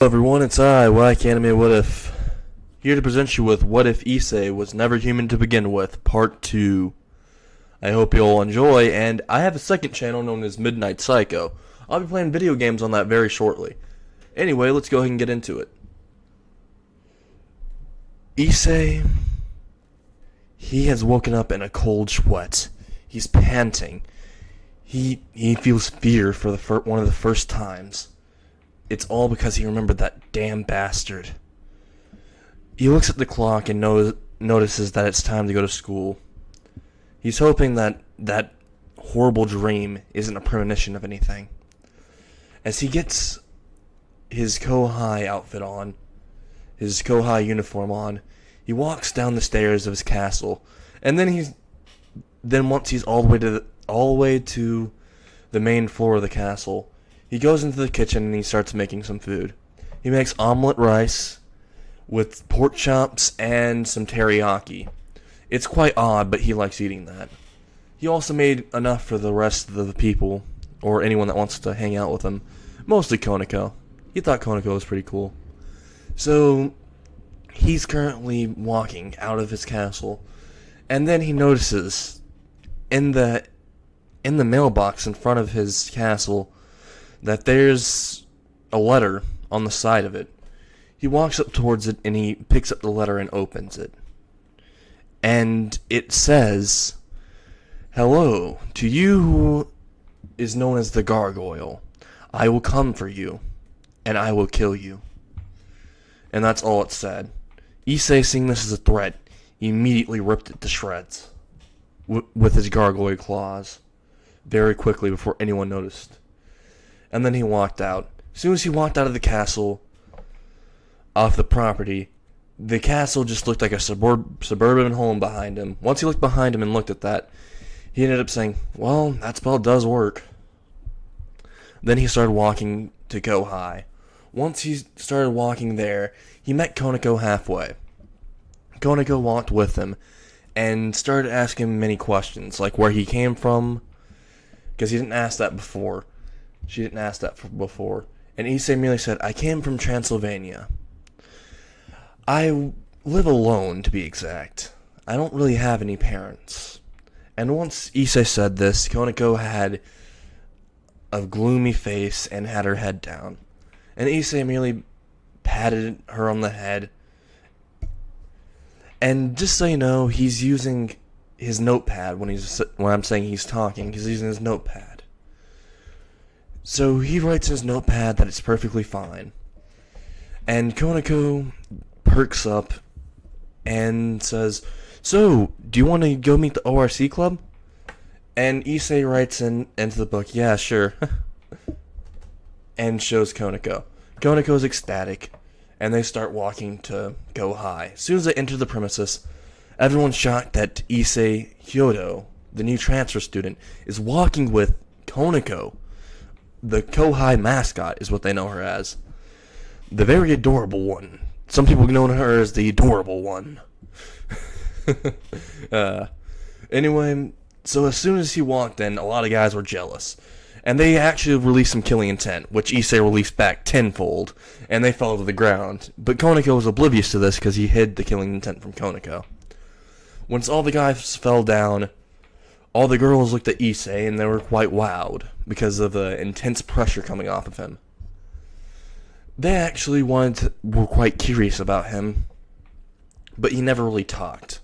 Hello everyone, it's I, Whack Anime What If, here to present you with What If Issei Was Never Human to Begin With, Part 2. I hope you all enjoy, and I have a second channel known as Midnight Psycho. I'll be playing video games on that very shortly. Anyway, let's go ahead and get into it. Issei, he has woken up in a cold sweat. He's panting. He feels fear for one of the first times. It's all because he remembered that damn bastard. He looks at the clock and notices that it's time to go to school. He's hoping that that horrible dream isn't a premonition of anything. As he gets his Kohai outfit on, his Kohai uniform on, he walks down the stairs of his castle, and then once he's all the way to the main floor of the castle, he goes into the kitchen and he starts making some food. He makes omelet rice with pork chops and some teriyaki. It's quite odd, but he likes eating that. He also made enough for the rest of the people, or anyone that wants to hang out with him. Mostly Koneko. He thought Koneko was pretty cool. So, he's currently walking out of his castle, and then he notices in the mailbox in front of his castle that there's a letter on the side of it. He walks up towards it and he picks up the letter and opens it. And it says, "Hello, to you who is known as the Gargoyle. I will come for you, and I will kill you." And that's all it said. Issei, seeing this as a threat, immediately ripped it to shreds with his gargoyle claws very quickly before anyone noticed. And then he walked out. As soon as he walked out of the castle, off the property, the castle just looked like a suburban home behind him. Once he looked behind him and looked at that, he ended up saying, "Well, that spell does work." Then he started walking to Kohai. Once he started walking there, he met Koneko halfway. Koneko walked with him and started asking him many questions, like where he came from, because he didn't ask that before. She didn't ask that before. And Issei merely said, "I came from Transylvania. I live alone, to be exact. I don't really have any parents." And once Issei said this, Koneko had a gloomy face and had her head down. And Issei merely patted her on the head. And just so you know, he's using his notepad when I'm saying he's talking. He's using his notepad. So he writes in his notepad that it's perfectly fine. And Koneko perks up and says, "So, do you want to go meet the ORC club?" And Issei writes into the book, "Yeah, sure." And shows Koneko. Koneko's ecstatic, and they start walking to Kohai. As soon as they enter the premises, everyone's shocked that Issei Hyodo, the new transfer student, is walking with Koneko. The Kohai mascot is what they know her as. The very adorable one. Some people know her as the adorable one. Anyway, so as soon as he walked in, a lot of guys were jealous. And they actually released some killing intent, which Issei released back tenfold, and they fell to the ground. But Koneko was oblivious to this because he hid the killing intent from Koneko. Once all the guys fell down, all the girls looked at Issei and they were quite wowed because of the intense pressure coming off of him. They actually were quite curious about him, but he never really talked.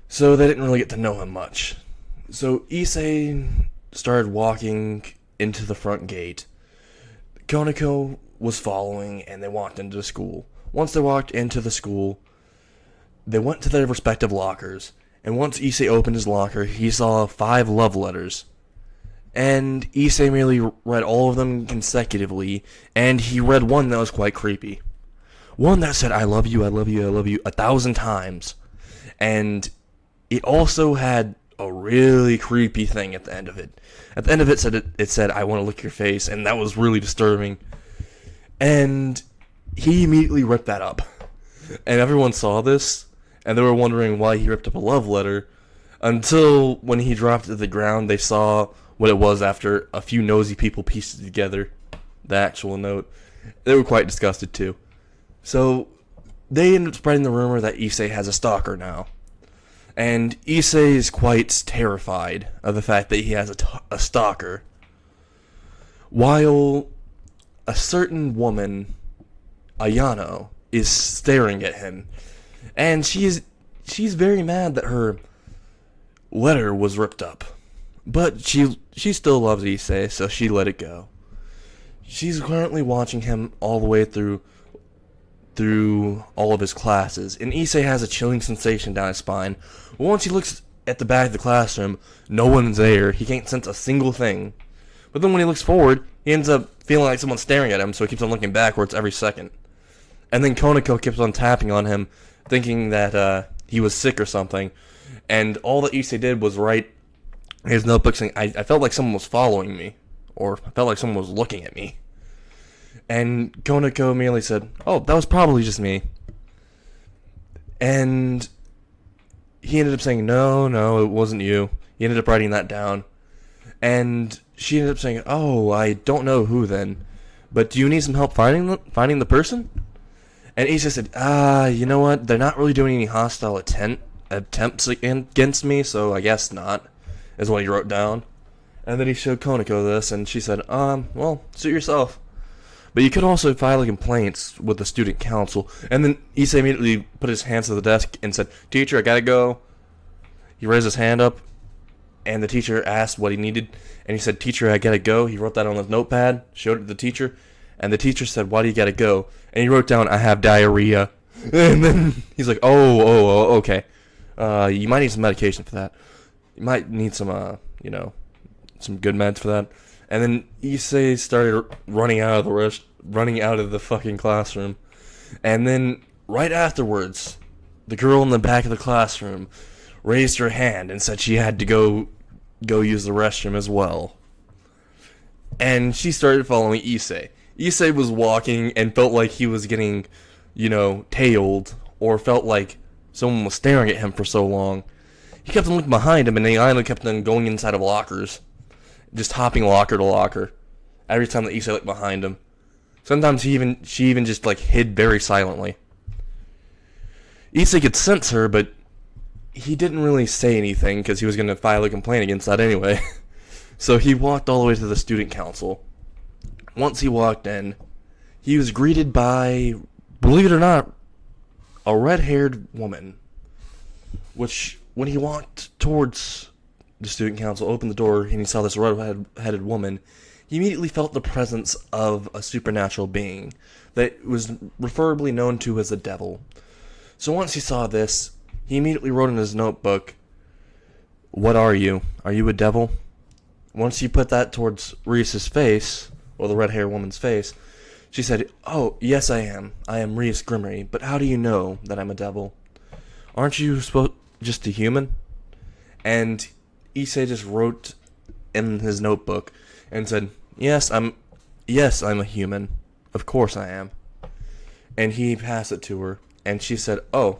So they didn't really get to know him much. So Issei started walking into the front gate. Koneko was following and they walked into the school. Once they walked into the school, they went to their respective lockers. And once Issei opened his locker, he saw 5 love letters. And Issei merely read all of them consecutively, and he read one that was quite creepy. One that said, "I love you, I love you, I love you," 1,000 times. And it also had a really creepy thing at the end of it. At the end of it said, "I want to lick your face," and that was really disturbing. And he immediately ripped that up. And everyone saw this, and they were wondering why he ripped up a love letter, until when he dropped it to the ground, they saw what it was after a few nosy people pieced it together, the actual note. They were quite disgusted too. So they ended up spreading the rumor that Issei has a stalker now. And Issei is quite terrified of the fact that he has a stalker. While a certain woman, Ayano, is staring at him. And she's very mad that her letter was ripped up. But she still loves Issei, so she let it go. She's currently watching him all the way through all of his classes, and Issei has a chilling sensation down his spine. Once he looks at the back of the classroom, no one's there. He can't sense a single thing. But then when he looks forward, he ends up feeling like someone's staring at him, so he keeps on looking backwards every second. And then Konako keeps on tapping on him, thinking that he was sick or something. And all that Issei did was write in his notebook saying, I felt like someone was following me, or I felt like someone was looking at me. And Konako merely said, oh, that was probably just me. And he ended up saying, no, it wasn't you. He ended up writing that down. And she ended up saying, oh, I don't know who then. But do you need some help finding the person? And Issei said, you know what? They're not really doing any hostile attempts against me, so I guess not, is what he wrote down. And then he showed Konako this, and she said, well, suit yourself. But you could also file a complaint with the student council. And then Issei immediately put his hands to the desk and said, teacher, I gotta go. He raised his hand up, and the teacher asked what he needed. And he said, teacher, I gotta go. He wrote that on his notepad, showed it to the teacher. And the teacher said, why do you gotta go? And he wrote down, I have diarrhea. And then he's like, oh, okay. You might need some medication for that. You might need some, some good meds for that. And then Issei started running out of the fucking classroom. And then right afterwards, the girl in the back of the classroom raised her hand and said she had to go use the restroom as well. And she started following Issei. Issei was walking and felt like he was getting, tailed, or felt like someone was staring at him for so long. He kept on looking behind him, and the island kept on going inside of lockers. Just hopping locker to locker every time that Issei looked behind him. Sometimes she even just hid very silently. Issei could sense her, but he didn't really say anything because he was going to file a complaint against that anyway. So he walked all the way to the student council. Once he walked in, he was greeted by, believe it or not, a red-haired woman. Which, when he walked towards the student council, opened the door, and he saw this red-headed woman, he immediately felt the presence of a supernatural being that was preferably known to as the devil. So once he saw this, he immediately wrote in his notebook, what are you? Are you a devil? Once he put that towards Reese's face, or the red-haired woman's face, she said, oh, yes I am. I am Reese Grimmery, but how do you know that I'm a devil? Aren't you just a human? And Issei just wrote in his notebook and said, yes, I'm a human. Of course I am. And he passed it to her, and she said, oh,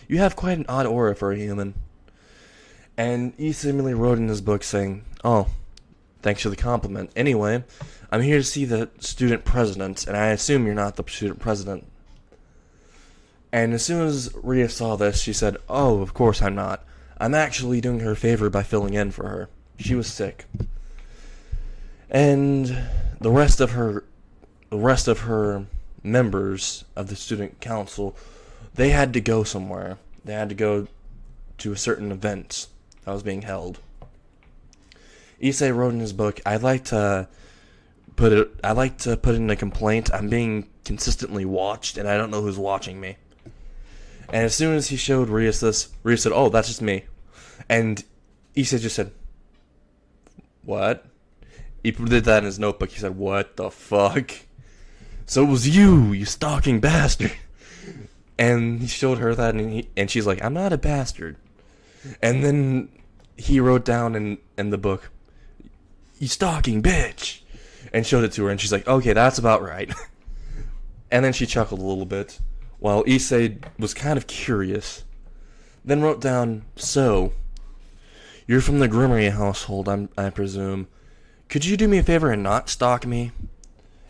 you have quite an odd aura for a human. And Issei immediately wrote in his book saying, oh, thanks for the compliment. Anyway, I'm here to see the student president, and I assume you're not the student president. And as soon as Ria saw this, she said, oh, of course I'm not. I'm actually doing her a favor by filling in for her. She was sick. And the rest of her members of the student council, they had to go somewhere. They had to go to a certain event that was being held. Issei wrote in his book, I'd like to put in a complaint. I'm being consistently watched, and I don't know who's watching me. And as soon as he showed Rias this, Rias said, oh, that's just me. And Issei just said, what? He did that in his notebook. He said, what the fuck? So it was you stalking bastard. And he showed her that, and she's like, I'm not a bastard. And then he wrote down in the book, you stalking bitch. And showed it to her, and she's like, okay, that's about right. And then she chuckled a little bit, while Issei was kind of curious. Then wrote down, so, you're from the Grimmery household, I presume. Could you do me a favor and not stalk me?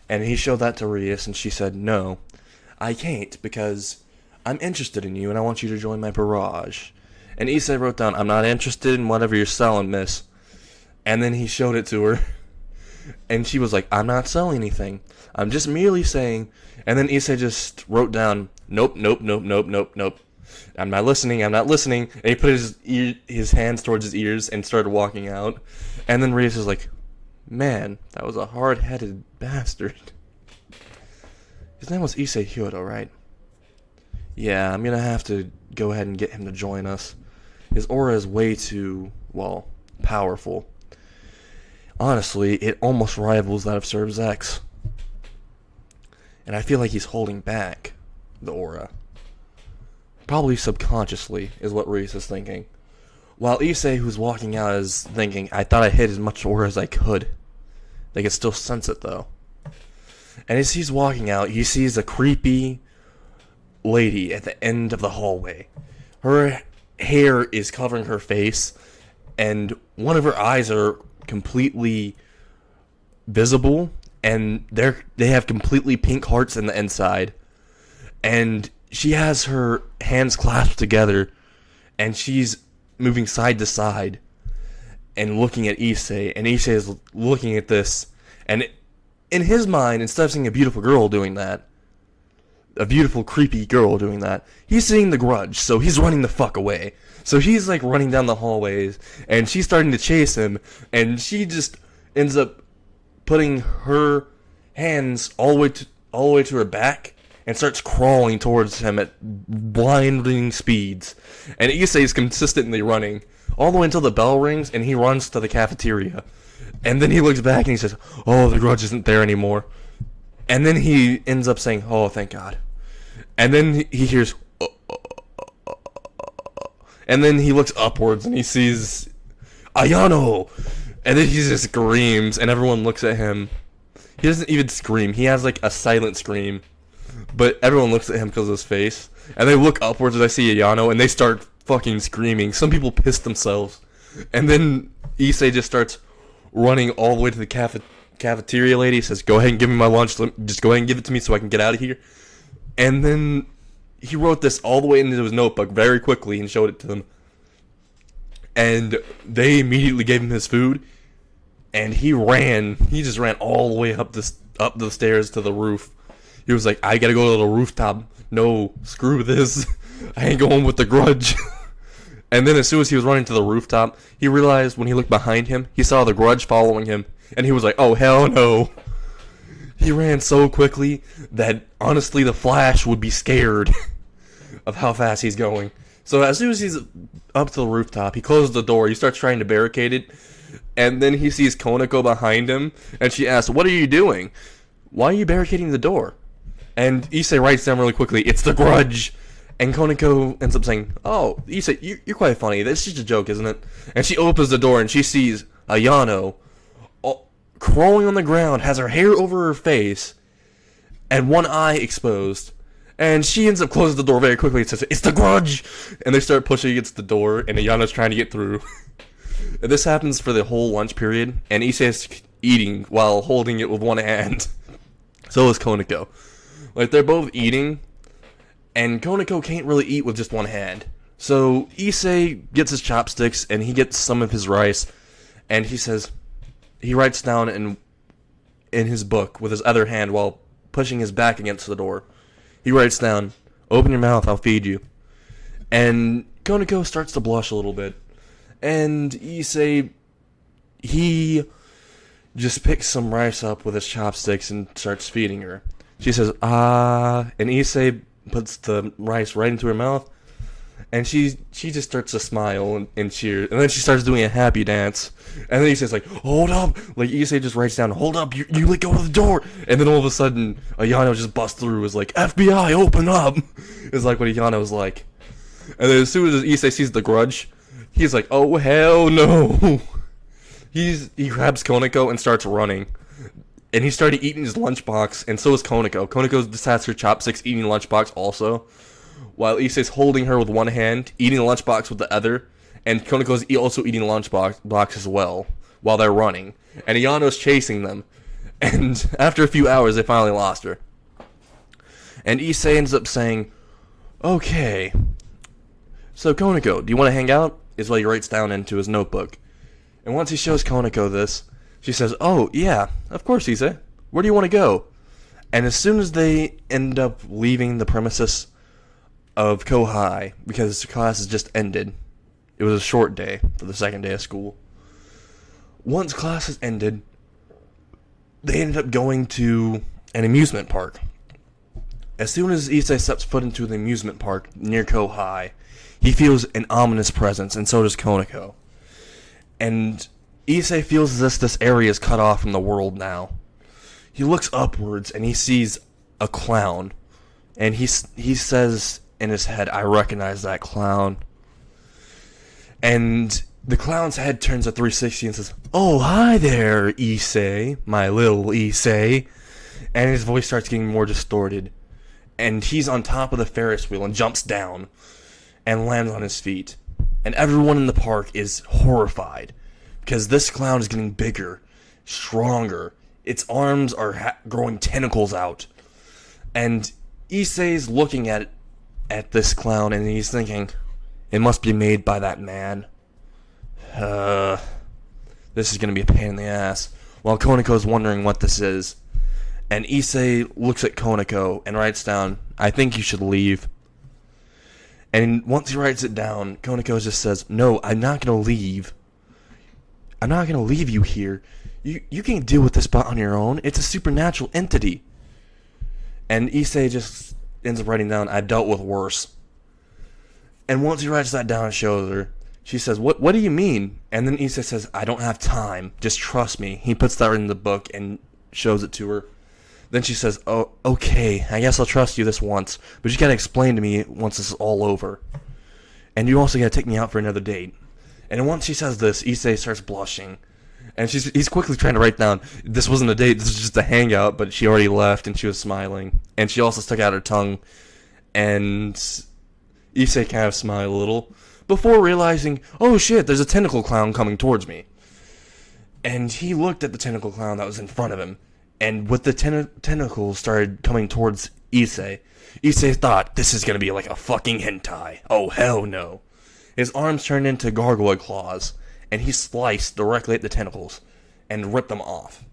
And he showed that to Rias, and she said, no, I can't, because I'm interested in you, and I want you to join my barrage. And Issei wrote down, I'm not interested in whatever you're selling, miss. And then he showed it to her, and she was like, I'm not selling anything. I'm just merely saying. And then Issei just wrote down, nope, nope, nope, nope, nope, nope. I'm not listening, I'm not listening. And he put his hands towards his ears and started walking out. And then Rias was like, man, that was a hard-headed bastard. His name was Issei Hyodo, right? Yeah, I'm gonna have to go ahead and get him to join us. His aura is way too, well, powerful. Honestly, it almost rivals that of Serv's X. And I feel like he's holding back the aura. Probably subconsciously, is what Reese is thinking. While Issei, who's walking out, is thinking, I thought I hit as much aura as I could. They can still sense it, though. And as he's walking out, he sees a creepy lady at the end of the hallway. Her hair is covering her face, and one of her eyes are completely visible, and they have completely pink hearts in the inside. And she has her hands clasped together, and she's moving side to side and looking at Issei, and Issei is looking at this, and in his mind, instead of seeing a beautiful girl doing that, a beautiful creepy girl doing that, he's seeing the Grudge, so he's running the fuck away. So he's like running down the hallways, and she's starting to chase him, and she just ends up putting her hands all the way to her back and starts crawling towards him at blinding speeds. And Issei is consistently running all the way until the bell rings, and he runs to the cafeteria. And then he looks back and he says, oh, the Grudge isn't there anymore. And then he ends up saying, oh, thank God. And then he hears, and then he looks upwards and he sees Ayano. And then he just screams, and everyone looks at him. He doesn't even scream. He has like a silent scream. But everyone looks at him because of his face. And they look upwards as I see Ayano, and they start fucking screaming. Some people piss themselves. And then Issei just starts running all the way to the cafeteria lady. He says, go ahead and give me my lunch. Just go ahead and give it to me so I can get out of here. And then he wrote this all the way into his notebook very quickly and showed it to them. And they immediately gave him his food. And he just ran all the way up the stairs to the roof. He was like, I gotta go to the rooftop. No, screw this. I ain't going with the Grudge. And then as soon as he was running to the rooftop, he realized when he looked behind him, he saw the Grudge following him. And he was like, oh, hell no. He ran so quickly that, honestly, the Flash would be scared of how fast he's going. So as soon as he's up to the rooftop, he closes the door. He starts trying to barricade it. And then he sees Konako behind him. And she asks, what are you doing? Why are you barricading the door? And Issei writes down really quickly, it's the Grudge. And Konako ends up saying, oh, Issei, you're quite funny. That's just a joke, isn't it? And she opens the door and she sees Ayano crawling on the ground, has her hair over her face, and one eye exposed. And she ends up closing the door very quickly and says, it's the Grudge! And they start pushing against the door, and Ayano's trying to get through. And this happens for the whole lunch period, and Issei is eating while holding it with one hand. So is Konako. Like, they're both eating, and Konako can't really eat with just one hand. So Issei gets his chopsticks, and he gets some of his rice, and he writes down in his book with his other hand while pushing his back against the door. He writes down, open your mouth, I'll feed you. And Konako starts to blush a little bit. And Issei, he just picks some rice up with his chopsticks and starts feeding her. She says, ah, and Issei puts the rice right into her mouth. And she just starts to smile and cheer. And then she starts doing a happy dance. And then he says, like, hold up. Like, Issei just writes down, hold up, you let go of the door. And then all of a sudden, Ayano just busts through. Is like, FBI, open up. It's like what Ayano's like. And then as soon as Issei sees the Grudge, he's like, oh, hell no. He grabs Konako and starts running. And he started eating his lunchbox, and so is Konako. Konako just has her chopsticks eating lunchbox also. While Issei's holding her with one hand, eating the lunchbox with the other, and Konako's also eating the lunchbox as well, while they're running. And Ayano's chasing them. And after a few hours, they finally lost her. And Issei ends up saying, okay, so Konako, do you want to hang out? Is what he writes down into his notebook. And once he shows Konako this, she says, oh, yeah, of course, Issei. Where do you want to go? And as soon as they end up leaving the premises of Kohai, because class has just ended, it was a short day for the second day of school. Once class has ended, they ended up going to an amusement park. As soon as Issei steps foot into the amusement park near Kohai, he feels an ominous presence, and so does Konako. And Issei feels as if this area is cut off from the world now. He looks upwards and he sees a clown, and he says in his head, I recognize that clown. And the clown's head turns a 360 and says, oh, hi there, Issei, my little Issei. And his voice starts getting more distorted. And he's on top of the Ferris wheel and jumps down and lands on his feet. And everyone in the park is horrified because this clown is getting bigger, stronger. Its arms are growing tentacles out. And Issei's looking at this clown and he's thinking, it must be made by that man. This is going to be a pain in the ass. While Konako's wondering what this is. And Issei looks at Konako and writes down, I think you should leave. And once he writes it down, Konako just says, no, I'm not going to leave. I'm not going to leave you here. You can't deal with this on your own. It's a supernatural entity. And Issei just ends up writing down, I've dealt with worse. And once he writes that down and shows her, she says, what do you mean? And then Issei says, I don't have time. Just trust me. He puts that in the book and shows it to her. Then she says, oh, okay, I guess I'll trust you this once, but you gotta explain to me once this is all over. And you also gotta take me out for another date. And once she says this, Issei starts blushing. And he's quickly trying to write down, this wasn't a date, this was just a hangout, but she already left and she was smiling. And she also stuck out her tongue, and Issei kind of smiled a little, before realizing, oh shit, there's a tentacle clown coming towards me. And he looked at the tentacle clown that was in front of him. And with the tentacles started coming towards Issei, Issei thought, this is going to be like a fucking hentai. Oh, hell no. His arms turned into gargoyle claws, and he sliced directly at the tentacles and ripped them off.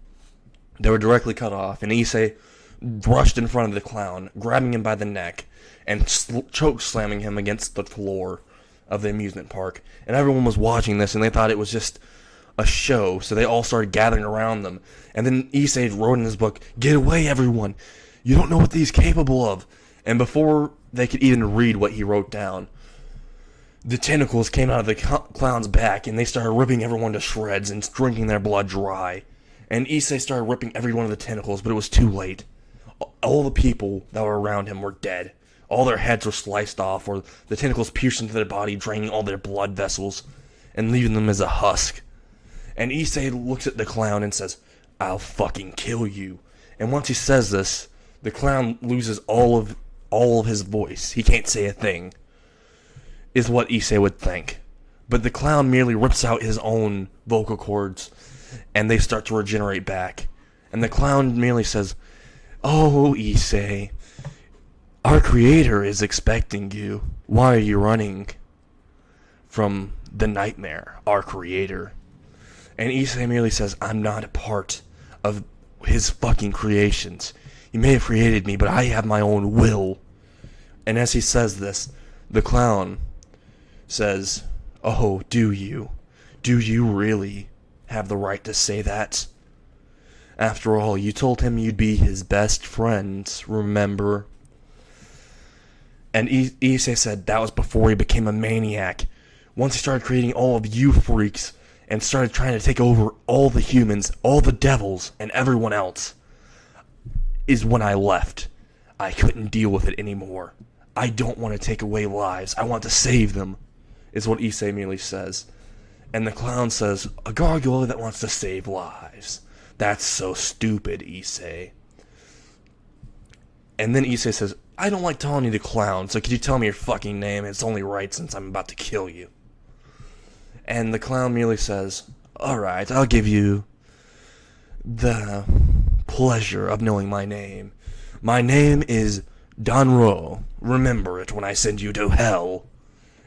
They were directly cut off, and Issei rushed in front of the clown, grabbing him by the neck, and choke slamming him against the floor of the amusement park. And everyone was watching this, and they thought it was just a show, so they all started gathering around them. And then Issei wrote in his book, get away, everyone. You don't know what he's capable of. And before they could even read what he wrote down, the tentacles came out of the clown's back, and they started ripping everyone to shreds and drinking their blood dry. And Issei started ripping every one of the tentacles, but it was too late. All the people that were around him were dead. All their heads were sliced off, or the tentacles pierced into their body, draining all their blood vessels, and leaving them as a husk. And Issei looks at the clown and says, I'll fucking kill you. And once he says this, the clown loses all of his voice. He can't say a thing, is what Issei would think. But the clown merely rips out his own vocal cords, and they start to regenerate back. And the clown merely says, oh, Issei, our creator is expecting you. Why are you running from the nightmare, our creator? And Issei merely says, I'm not a part of his fucking creations. He may have created me, but I have my own will. And as he says this, the clown says, oh, do you? Do you really have the right to say that? After all, you told him you'd be his best friend, remember? And Issei said that was before he became a maniac. Once he started creating all of you freaks, and started trying to take over all the humans, all the devils, and everyone else, is when I left. I couldn't deal with it anymore. I don't want to take away lives. I want to save them, is what Issei merely says. And the clown says, a gargoyle that wants to save lives. That's so stupid, Issei. And then Issei says, I don't like calling you the clown, so could you tell me your fucking name? It's only right since I'm about to kill you. And the clown merely says, alright, I'll give you the pleasure of knowing my name. My name is Danro. Remember it when I send you to hell,"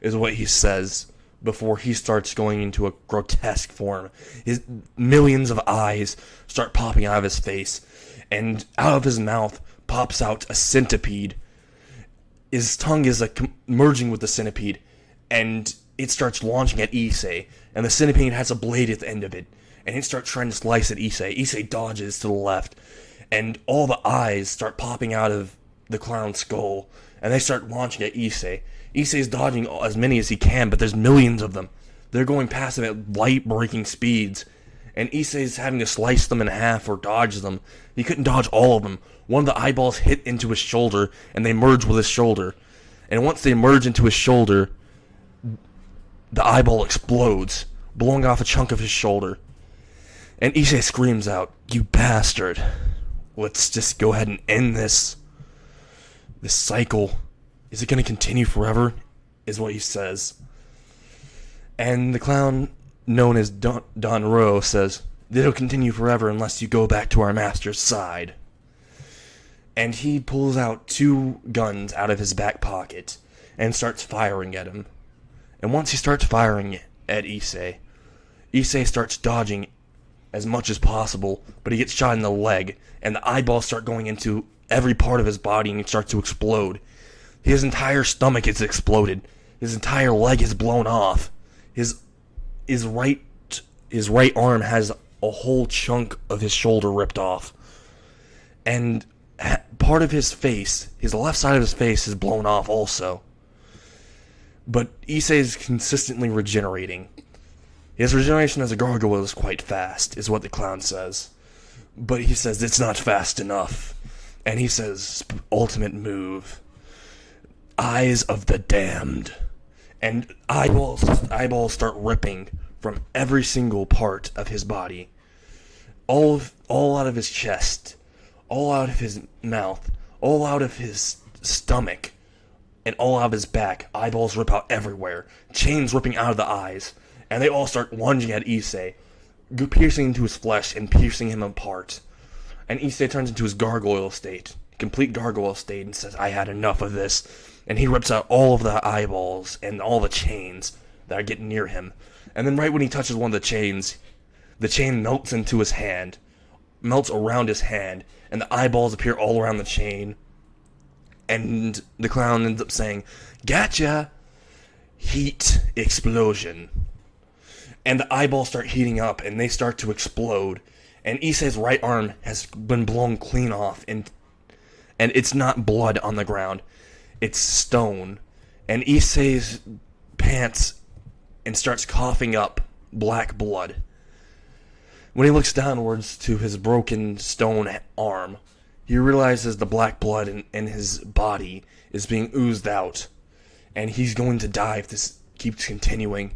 is what he says before he starts going into a grotesque form. His millions of eyes start popping out of his face, and out of his mouth pops out a centipede. His tongue is merging with the centipede, and it starts launching at Issei, and the centipede has a blade at the end of it, and it starts trying to slice at Issei. Issei dodges to the left, and all the eyes start popping out of the clown's skull, and they start launching at Issei. Issei's dodging as many as he can, but there's millions of them. They're going past him at light-breaking speeds, and Issei's having to slice them in half or dodge them. He couldn't dodge all of them. One of the eyeballs hit into his shoulder, and they merge with his shoulder. And once they merge into his shoulder, the eyeball explodes, blowing off a chunk of his shoulder. And Issei screams out, "You bastard. Let's just go ahead and end this cycle. Is it going to continue forever?" is what he says. And the clown, known as Danro, says, "It'll continue forever unless you go back to our master's side." And he pulls out 2 guns out of his back pocket and starts firing at him. And once he starts firing at Issei, Issei starts dodging as much as possible, but he gets shot in the leg, and the eyeballs start going into every part of his body, and he starts to explode. His entire stomach is exploded. His entire leg is blown off. His right arm has a whole chunk of his shoulder ripped off. And part of his face, his left side of his face, is blown off also. But Issei is consistently regenerating. His regeneration as a gargoyle is quite fast, is what the clown says. But he says it's not fast enough. And he says, ultimate move, Eyes of the Damned. And eyeballs start ripping from every single part of his body. All out of his chest, all out of his mouth, all out of his stomach, and all out of his back. Eyeballs rip out everywhere, chains ripping out of the eyes, and they all start lunging at Issei, piercing into his flesh and piercing him apart. And Issei turns into his gargoyle state, complete gargoyle state, and says, "I had enough of this." And he rips out all of the eyeballs and all the chains that are getting near him. And then right when he touches one of the chain melts into his hand, melts around his hand, and the eyeballs appear all around the chain. And the clown ends up saying, "Gotcha!" Heat explosion. And the eyeballs start heating up, and they start to explode. And Issei's right arm has been blown clean off, and it's not blood on the ground. It's stone. And Issei's pants and starts coughing up black blood. When he looks downwards to his broken stone arm, he realizes the black blood in his body is being oozed out, and he's going to die if this keeps continuing.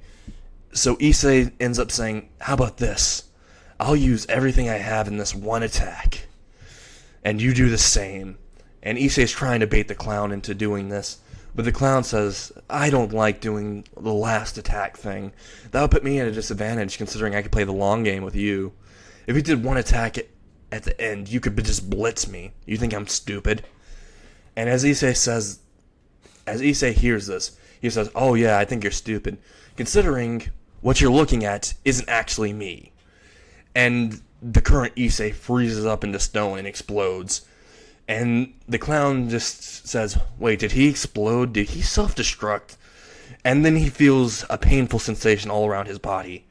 So Issei ends up saying, "How about this? I'll use everything I have in this one attack, and you do the same." And Issei's trying to bait the clown into doing this, but the clown says, "I don't like doing the last attack thing. That would put me at a disadvantage, considering I could play the long game with you. If you did one attack at the end, you could just blitz me. You think I'm stupid?" And as Issei hears this, he says, "Oh yeah, I think you're stupid, considering what you're looking at isn't actually me." And the current Issei freezes up into stone and explodes. And the clown just says, "Wait, did he explode? Did he self-destruct?" And then he feels a painful sensation all around his body.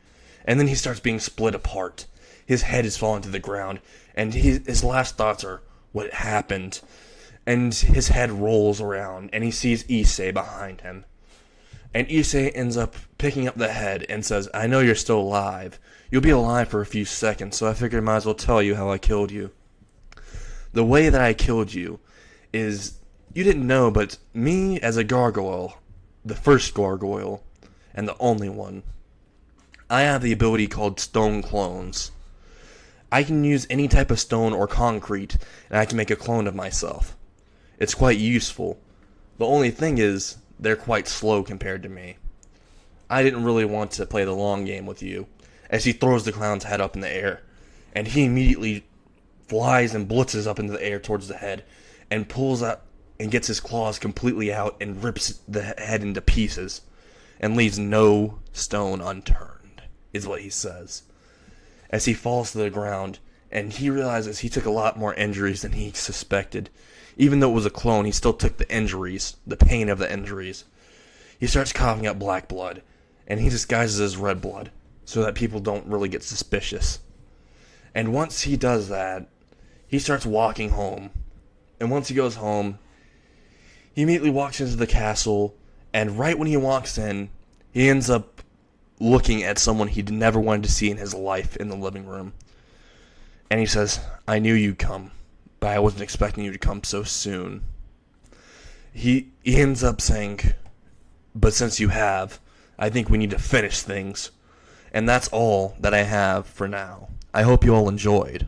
And then he starts being split apart. His head is falling to the ground, and his last thoughts are, "What happened?" And his head rolls around, and he sees Issei behind him. And Issei ends up picking up the head and says, "I know you're still alive. You'll be alive for a few seconds, so I figured I might as well tell you how I killed you. The way that I killed you is, you didn't know, but me as a gargoyle, the first gargoyle, and the only one, I have the ability called stone clones. I can use any type of stone or concrete, and I can make a clone of myself. It's quite useful. The only thing is, they're quite slow compared to me. I didn't really want to play the long game with you," as he throws the clown's head up in the air, and he immediately flies and blitzes up into the air towards the head and pulls out and gets his claws completely out and rips the head into pieces and leaves no stone unturned, is what he says. As he falls to the ground, and he realizes he took a lot more injuries than he suspected. Even though it was a clone, he still took the injuries, the pain of the injuries. He starts coughing up black blood, and he disguises as red blood so that people don't really get suspicious. And once he does that, he starts walking home. And once he goes home, he immediately walks into the castle, and right when he walks in, he ends up looking at someone he'd never wanted to see in his life in the living room. And he says, "I knew you'd come, but I wasn't expecting you to come so soon." He ends up saying, "But since you have, I think we need to finish things." And that's all that I have for now. I hope you all enjoyed.